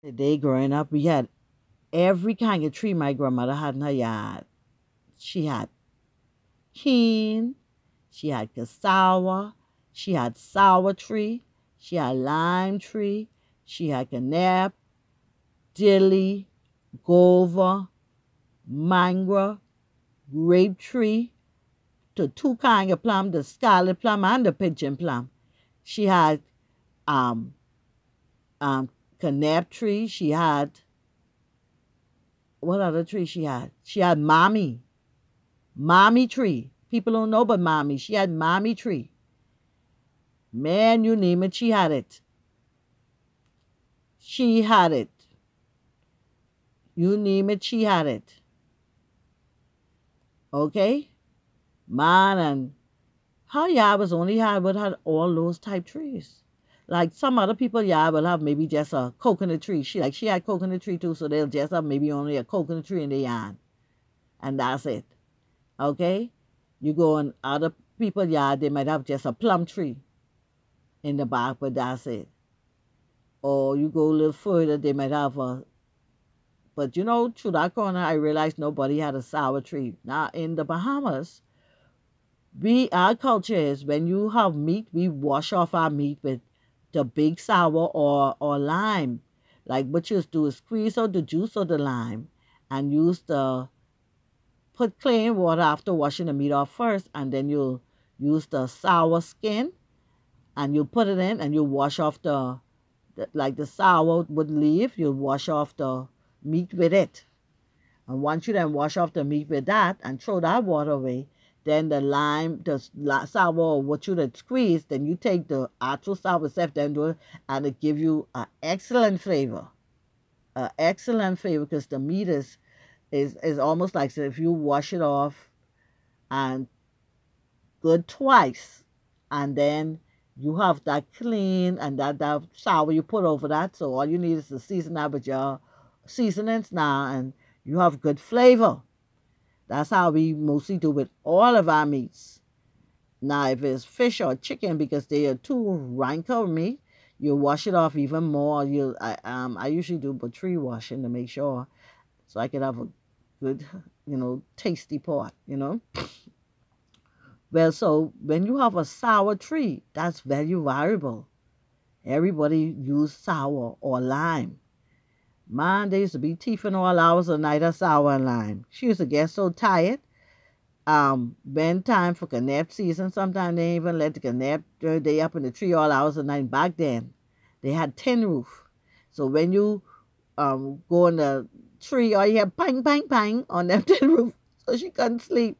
The day growing up, we had every kind of tree my grandmother had in her yard. She had cane, she had cassava, she had sour tree, she had lime tree, she had canap, dilly, guava, mango, grape tree, the two kind of plum, the scarlet plum and the pigeon plum. She had um um canap tree. She had what other tree she had? She had mommy tree. People don't know but mommy. She had mommy tree. Man, you name it, she had it. She had it. You name it, she had it. Okay, man, and her yard was only had would had all those type trees. Like some other people yard will have maybe just a coconut tree. She had coconut tree too, so they'll just have maybe only a coconut tree in the yard, and that's it. Okay, you go in other people yard, they might have just a plum tree in the back, but that's it. Or you go a little further, they might have a. But you know, through that corner, I realized nobody had a sour tree. Now in the Bahamas, our culture is when you have meat, we wash off our meat with the big sour or lime. Like what you do is squeeze out the juice of the lime and use the put clean water after washing the meat off first, and then you'll use the sour skin and you put it in and you wash off like the sour would leave, you wash off the meat with it. And once you then wash off the meat with that and throw that water away, then the lime, sour, or what you had squeezed, then you take the actual sour stuff, then do it, and it give you an excellent flavor. An excellent flavor because the meat is almost like so if you wash it off and good twice, and then you have that clean and that sour you put over that. So all you need is to season that with your seasonings now, and you have good flavor. That's how we mostly do with all of our meats. Now, if it's fish or chicken, because they are too ranker meat, you wash it off even more. I usually do tree washing to make sure, so I can have a good, tasty pot. Well, so when you have a sour tree, that's very valuable. Everybody use sour or lime. Man, they used to be teething all hours of the night of sour and lime. She used to get so tired. When time for canap season, sometimes they even let the canap they up in the tree all hours of the night. Back then, they had tin roof. So when you go in the tree, all you hear pang, pang, pang on that tin roof. So she couldn't sleep.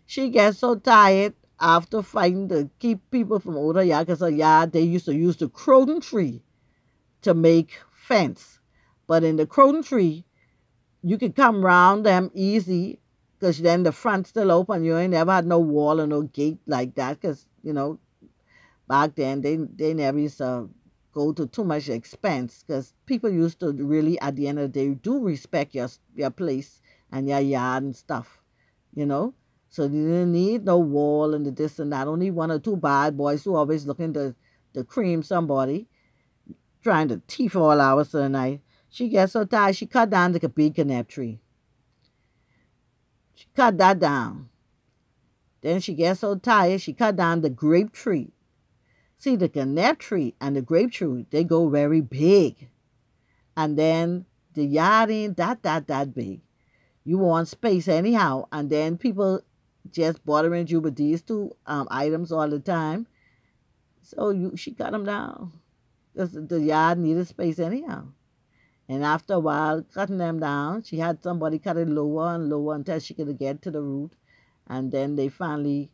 She gets so tired after fighting to keep people from older yard, because her yard, they used to use the croton tree to make fence. But in the croton tree, you could come round them easy because then the front still open. You ain't never had no wall or no gate like that because, back then they never used to go to too much expense because people used to really, at the end of the day, do respect your place and your yard and stuff, you know. So you didn't need no wall and the this and that. Only one or two bad boys who always looking to cream somebody, trying to teeth all hours of the night. She gets so tired, she cut down the big canap tree. She cut that down. Then she gets so tired, she cut down the grape tree. See, the canap tree and the grape tree, they go very big. And then the yard ain't that big. You want space anyhow. And then people just bothering you with these two items all the time. So she cut them down because the yard needed space anyhow. And after a while, cutting them down, she had somebody cut it lower and lower until she could get to the root. And then they finally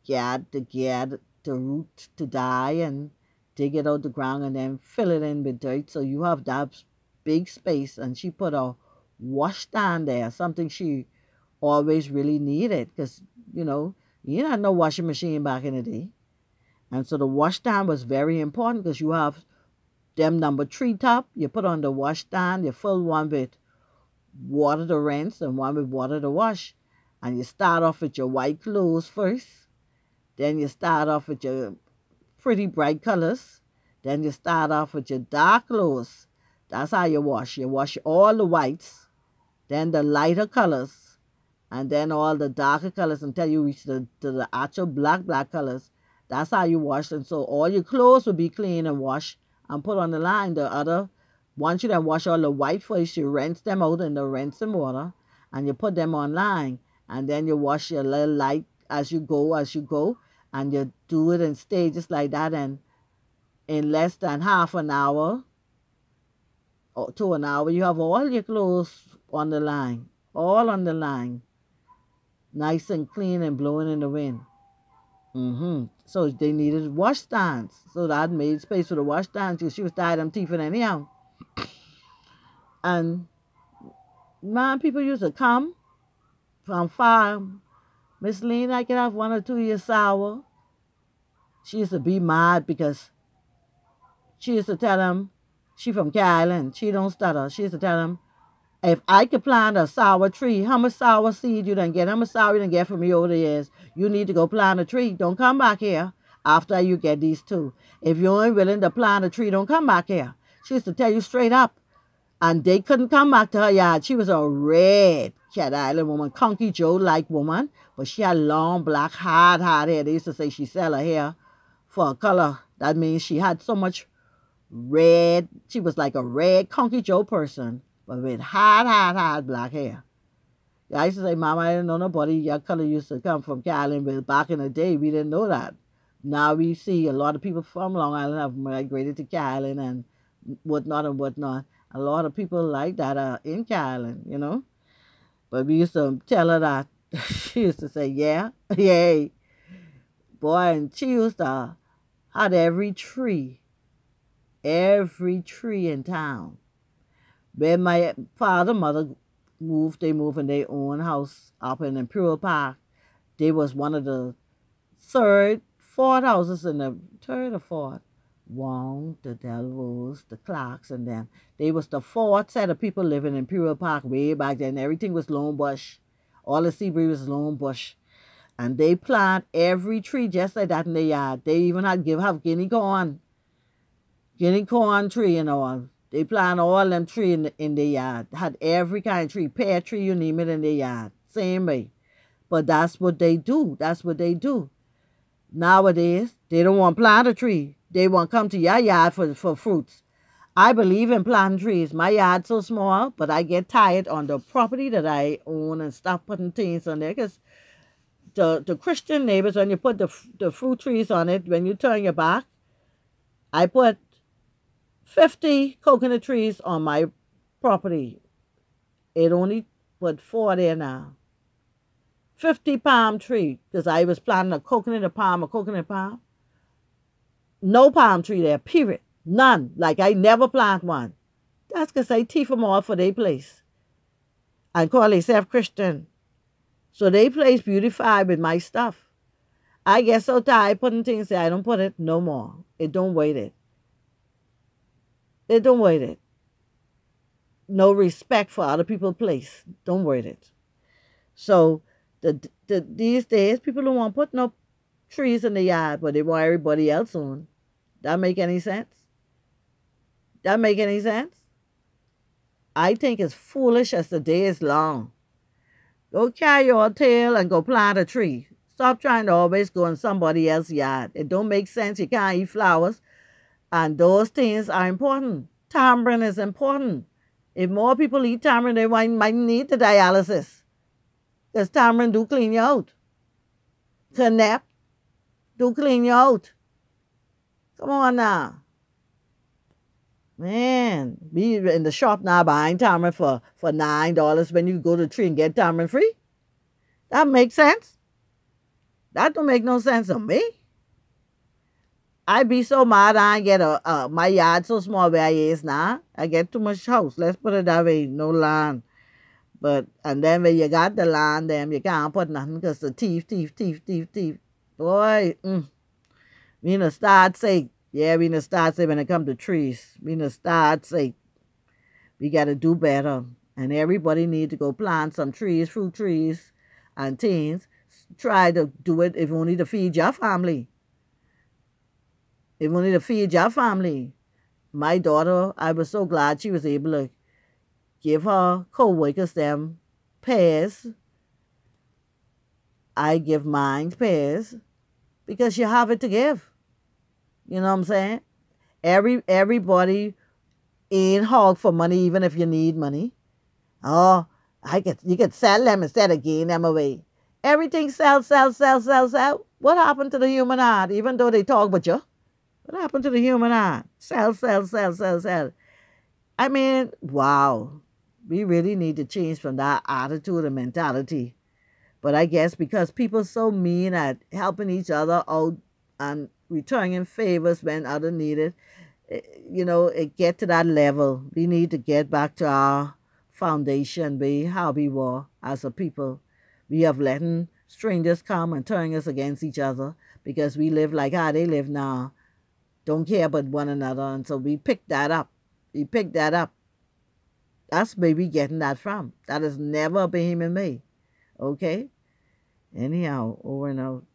get the root to die and dig it out the ground and then fill it in with dirt. So you have that big space. And she put a washstand there, something she always really needed because, you had no washing machine back in the day. And so the washstand was very important because you have them number 3 top, you put on the washstand, you fill one with water to rinse and one with water to wash. And you start off with your white clothes first. Then you start off with your pretty bright colors. Then you start off with your dark clothes. That's how you wash. You wash all the whites, then the lighter colors, and then all the darker colors until you reach to the actual black colors. That's how you wash them. So all your clothes will be clean and washed and put on the line. Once you then wash all the white first, you rinse them out in the rinsing water and you put them on line. And then you wash your little light as you go, and you do it in stages like that. And in less than half an hour or to an hour, you have all your clothes on the line, all on the line, nice and clean and blowing in the wind. So they needed wash stands. So that made space for the wash stands because she was tired of teething anyhow. And man, people used to come from far. Miss Lena, I can have 1 or 2 years sour. She used to be mad because she used to tell them, she from Carolyn, she don't stutter. She used to tell them, if I could plant a sour tree, how much sour seed you done get? How much sour you done get from me over the years? You need to go plant a tree. Don't come back here after you get these 2. If you ain't willing to plant a tree, don't come back here. She used to tell you straight up. And they couldn't come back to her yard. She was a red Cat Island woman, Conky Joe-like woman, but she had long, black, hard hair. They used to say she sell her hair for a color. That means she had so much red. She was like a red Conky Joe person, but with hard black hair. I used to say, Mama, I didn't know nobody your color used to come from Cat Island, but back in the day, we didn't know that. Now we see a lot of people from Long Island have migrated to Cat Island and whatnot. A lot of people like that are in Cat Island, you know. But we used to tell her that. She used to say, yeah, yay. Boy, and she used to have every tree in town. When my father and mother moved, they moved in their own house up in Imperial Park. They was one of the fourth houses in the third or fourth. Wong, the Delvos, the Clarks, and them. They was the 4th set of people living in Imperial Park way back then. Everything was lone bush. All the sea breeze was lone bush. And they plant every tree just like that in their yard. They even have guinea corn tree and all. They plant all them tree in their yard. Had every kind of tree, pear tree, you name it in their yard. Same way. But that's what they do. That's what they do. Nowadays, they don't want to plant a tree. They want to come to your yard for fruits. I believe in planting trees. My yard's so small, but I get tired on the property that I own and stop putting things on there. Because the Christian neighbors, when you put the fruit trees on it, when you turn your back, I put 50 coconut trees on my property. It only put 4 there now. 50 palm tree, because I was planting a coconut palm. No palm tree there, period. None. Like I never plant one. That's because I teeth them all for their place. And call themselves Christian. So they place beautified with my stuff. I get so tired putting things there, I don't put it no more. It don't wait it. It don't wait it. No respect for other people's place. Don't wait it. So these days, people don't want to put no trees in the yard, but they want everybody else on. That make any sense? That make any sense? I think it's foolish as the day is long. Go carry your tail and go plant a tree. Stop trying to always go in somebody else's yard. It don't make sense. You can't eat flowers. And those things are important. Tamarind is important. If more people eat tamarind, they might need the dialysis. Because tamarind do clean you out. Canap do clean you out. Come on now. Man, be in the shop now buying tamarind for $9 when you go to the tree and get tamarind free. That makes sense? That don't make no sense to me. I be so mad I ain't get my yard so small where I is now. I get too much house. Let's put it that way. No land. And then when you got the land, then you can't put nothing because the thief. Boy, we in the start say, yeah, we in the start say when it come to trees. We in the start say, we got to do better. And everybody need to go plant some trees, fruit trees and things. Try to do it if only to feed your family. If only to feed your family. My daughter, I was so glad she was able to give her co-workers them pairs. I give mine pairs because you have it to give. You know what I'm saying? Everybody ain't hog for money, even if you need money. Oh, you could sell them instead of giving them away. Everything sell, sell, sell, sell, sell. What happened to the human heart? Even though they talk about you, what happened to the human heart? Sell, sell, sell, sell, sell. I mean, wow. We really need to change from that attitude and mentality. But I guess because people so mean at helping each other out and returning favors when others need it, it get to that level. We need to get back to our foundation, be how we were as a people. We have letting strangers come and turn us against each other because we live like how they live now. Don't care about one another. And so we pick that up. We pick that up. That's where we getting that from. That has never been in me. Okay? Anyhow, over and out.